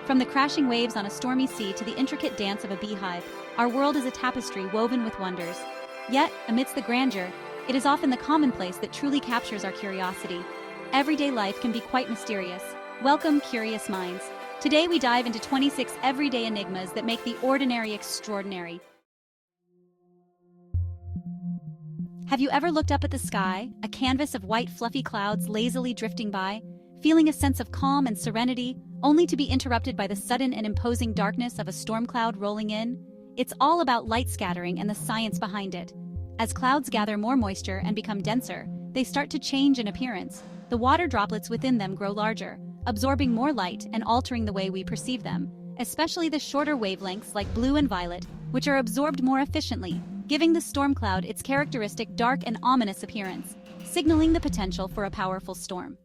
From the crashing waves on a stormy sea to the intricate dance of a beehive, our world is a tapestry woven with wonders. Yet, amidst the grandeur, it is often the commonplace that truly captures our curiosity. Everyday life can be quite mysterious. Welcome, curious minds. Today we dive into 26 everyday enigmas that make the ordinary extraordinary. Have you ever looked up at the sky, a canvas of white fluffy clouds lazily drifting by, feeling a sense of calm and serenity, only to be interrupted by the sudden and imposing darkness of a storm cloud rolling in? It's all about light scattering and the science behind it. As clouds gather more moisture and become denser, they start to change in appearance. The water droplets within them grow larger, absorbing more light and altering the way we perceive them, especially the shorter wavelengths like blue and violet, which are absorbed more efficiently, giving the storm cloud its characteristic dark and ominous appearance, signaling the potential for a powerful storm.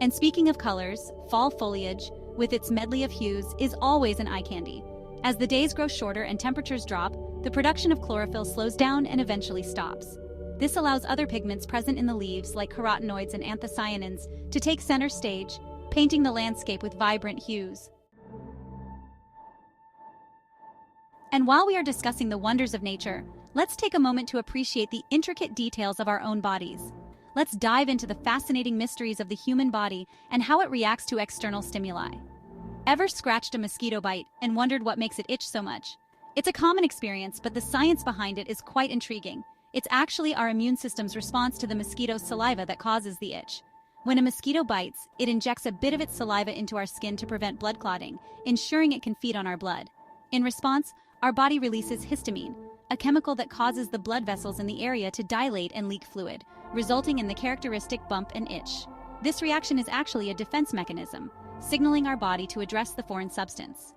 And speaking of colors, fall foliage, with its medley of hues, is always an eye candy. As the days grow shorter and temperatures drop, the production of chlorophyll slows down and eventually stops. This allows other pigments present in the leaves, like carotenoids and anthocyanins, to take center stage, painting the landscape with vibrant hues. And while we are discussing the wonders of nature, let's take a moment to appreciate the intricate details of our own bodies. Let's dive into the fascinating mysteries of the human body and how it reacts to external stimuli. Ever scratched a mosquito bite and wondered what makes it itch so much? It's a common experience, but the science behind it is quite intriguing. It's actually our immune system's response to the mosquito's saliva that causes the itch. When a mosquito bites, it injects a bit of its saliva into our skin to prevent blood clotting, ensuring it can feed on our blood. In response, our body releases histamine, a chemical that causes the blood vessels in the area to dilate and leak fluid, resulting in the characteristic bump and itch. This reaction is actually a defense mechanism, signaling our body to address the foreign substance.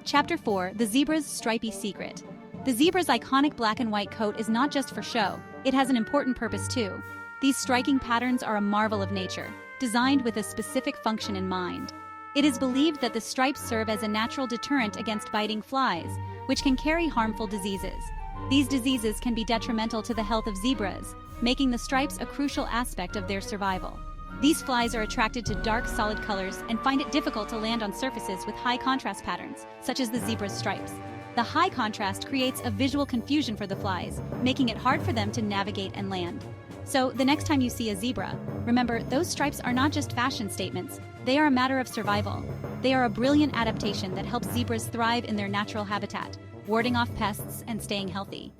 Chapter 4: The Zebra's Stripy Secret. The zebra's iconic black and white coat is not just for show, it has an important purpose too. These striking patterns are a marvel of nature, designed with a specific function in mind. It is believed that the stripes serve as a natural deterrent against biting flies, which can carry harmful diseases. These diseases can be detrimental to the health of zebras, making the stripes a crucial aspect of their survival. These flies are attracted to dark, solid colors and find it difficult to land on surfaces with high contrast patterns, such as the zebra's stripes. The high contrast creates a visual confusion for the flies, making it hard for them to navigate and land. So, the next time you see a zebra, remember, those stripes are not just fashion statements, they are a matter of survival. They are a brilliant adaptation that helps zebras thrive in their natural habitat, warding off pests and staying healthy.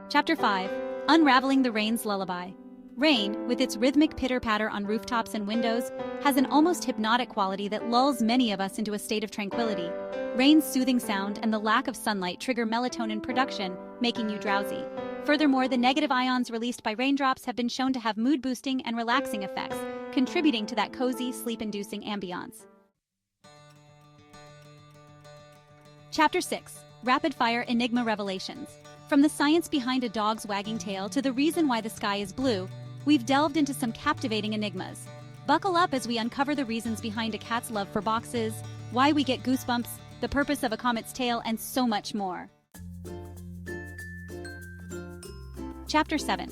Chapter 5: Unraveling the Rain's Lullaby. Rain, with its rhythmic pitter-patter on rooftops and windows, has an almost hypnotic quality that lulls many of us into a state of tranquility. Rain's soothing sound and the lack of sunlight trigger melatonin production, making you drowsy. Furthermore, the negative ions released by raindrops have been shown to have mood-boosting and relaxing effects, contributing to that cozy, sleep-inducing ambiance. Chapter 6: Rapid-Fire Enigma Revelations. From the science behind a dog's wagging tail to the reason why the sky is blue, we've delved into some captivating enigmas. Buckle up as we uncover the reasons behind a cat's love for boxes, why we get goosebumps, the purpose of a comet's tail, and so much more. Chapter 7: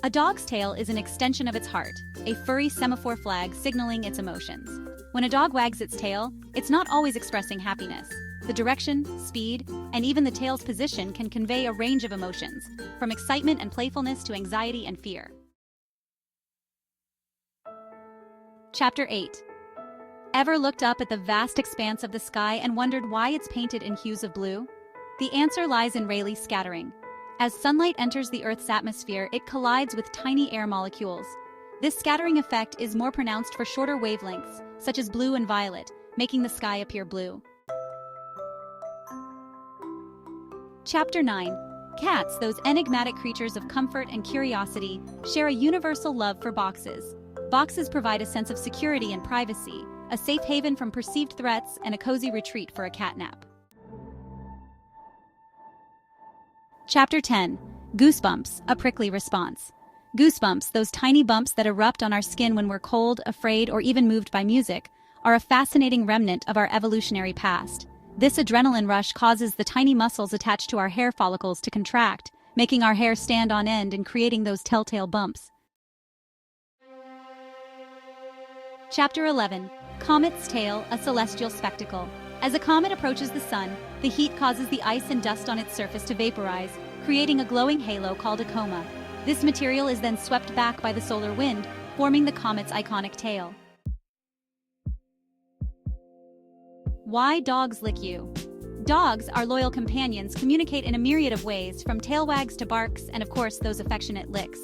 A dog's tail is an extension of its heart, a furry semaphore flag signaling its emotions. When a dog wags its tail, it's not always expressing happiness. The direction, speed, and even the tail's position can convey a range of emotions, from excitement and playfulness to anxiety and fear. Chapter 8: Ever looked up at the vast expanse of the sky and wondered why it's painted in hues of blue? The answer lies in Rayleigh scattering. As sunlight enters the Earth's atmosphere, it collides with tiny air molecules. This scattering effect is more pronounced for shorter wavelengths, such as blue and violet, making the sky appear blue. Chapter 9: Cats, those enigmatic creatures of comfort and curiosity, share a universal love for boxes. Boxes provide a sense of security and privacy, a safe haven from perceived threats, and a cozy retreat for a cat nap. Chapter 10: Goosebumps, a prickly response. Goosebumps, those tiny bumps that erupt on our skin when we're cold, afraid, or even moved by music, are a fascinating remnant of our evolutionary past. This adrenaline rush causes the tiny muscles attached to our hair follicles to contract, making our hair stand on end and creating those telltale bumps. Chapter 11. Comet's Tail, a Celestial Spectacle. As a comet approaches the sun, the heat causes the ice and dust on its surface to vaporize, creating a glowing halo called a coma. This material is then swept back by the solar wind, forming the comet's iconic tail. Why dogs lick you? Dogs, our loyal companions, communicate in a myriad of ways, from tail wags to barks and, of course, those affectionate licks.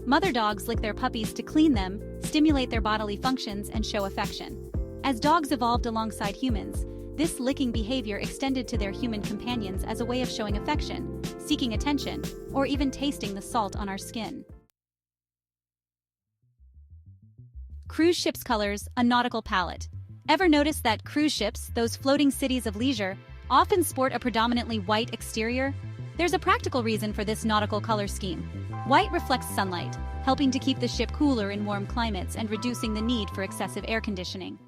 Mother dogs lick their puppies to clean them, stimulate their bodily functions, and show affection. As dogs evolved alongside humans, this licking behavior extended to their human companions as a way of showing affection, seeking attention, or even tasting the salt on our skin. Cruise ships' colors, a nautical palette. Ever notice that cruise ships, those floating cities of leisure, often sport a predominantly white exterior? There's a practical reason for this nautical color scheme. White reflects sunlight, helping to keep the ship cooler in warm climates and reducing the need for excessive air conditioning.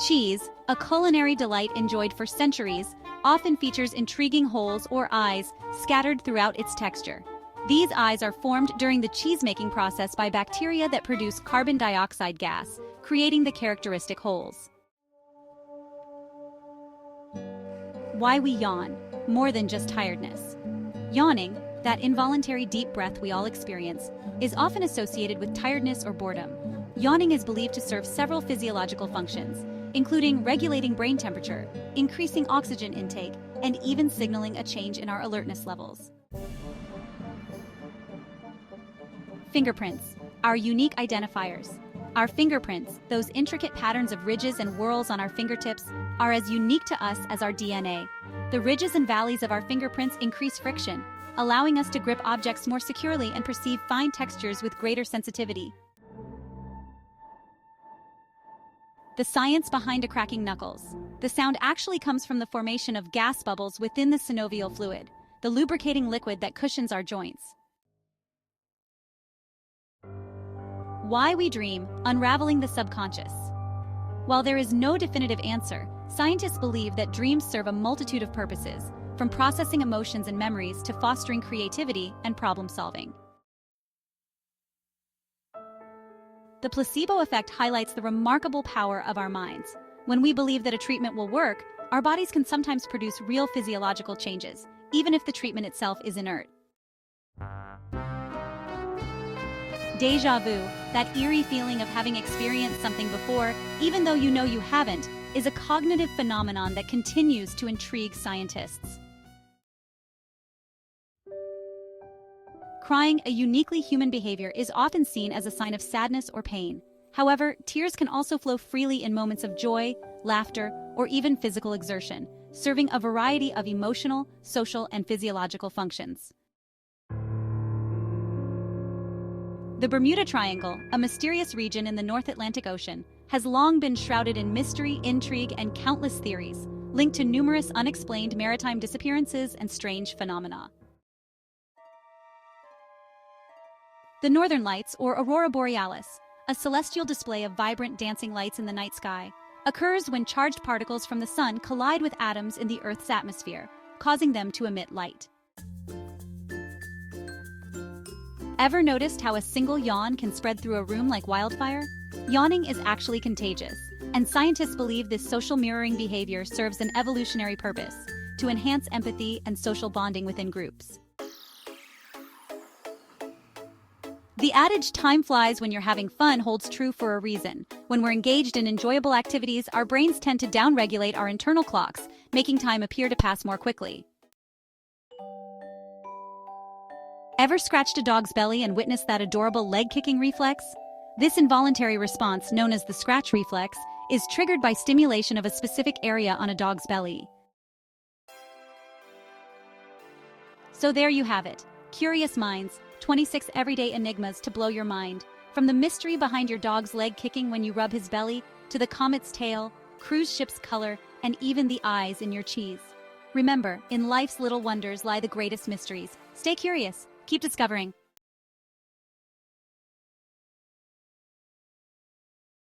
Cheese, a culinary delight enjoyed for centuries, often features intriguing holes or eyes scattered throughout its texture. These eyes are formed during the cheese-making process by bacteria that produce carbon dioxide gas, creating the characteristic holes. Why we yawn, more than just tiredness. Yawning, that involuntary deep breath we all experience, is often associated with tiredness or boredom. Yawning is believed to serve several physiological functions, including regulating brain temperature, increasing oxygen intake, and even signaling a change in our alertness levels. Fingerprints, our unique identifiers. Our fingerprints, those intricate patterns of ridges and whorls on our fingertips, are as unique to us as our DNA. The ridges and valleys of our fingerprints increase friction, allowing us to grip objects more securely and perceive fine textures with greater sensitivity. The science behind a cracking knuckles. The sound actually comes from the formation of gas bubbles within the synovial fluid, the lubricating liquid that cushions our joints. Why we dream, unraveling the subconscious. While there is no definitive answer, scientists believe that dreams serve a multitude of purposes, from processing emotions and memories to fostering creativity and problem-solving. The placebo effect highlights the remarkable power of our minds. When we believe that a treatment will work, our bodies can sometimes produce real physiological changes, even if the treatment itself is inert. Déjà vu, that eerie feeling of having experienced something before, even though you know you haven't, is a cognitive phenomenon that continues to intrigue scientists. Crying, a uniquely human behavior, is often seen as a sign of sadness or pain. However, tears can also flow freely in moments of joy, laughter, or even physical exertion, serving a variety of emotional, social, and physiological functions. The Bermuda Triangle, a mysterious region in the North Atlantic Ocean, has long been shrouded in mystery, intrigue, and countless theories, linked to numerous unexplained maritime disappearances and strange phenomena. The Northern Lights, or Aurora Borealis, a celestial display of vibrant dancing lights in the night sky, occurs when charged particles from the sun collide with atoms in the Earth's atmosphere, causing them to emit light. Ever noticed how a single yawn can spread through a room like wildfire? Yawning is actually contagious, and scientists believe this social mirroring behavior serves an evolutionary purpose, to enhance empathy and social bonding within groups. The adage, "time flies when you're having fun," holds true for a reason. When we're engaged in enjoyable activities, our brains tend to downregulate our internal clocks, making time appear to pass more quickly. Ever scratched a dog's belly and witnessed that adorable leg-kicking reflex? This involuntary response, known as the scratch reflex, is triggered by stimulation of a specific area on a dog's belly. So there you have it. Curious minds, 26 everyday enigmas to blow your mind. From the mystery behind your dog's leg kicking when you rub his belly, to the comet's tail, cruise ship's color, and even the eyes in your cheese. Remember, in life's little wonders lie the greatest mysteries. Stay curious, keep discovering.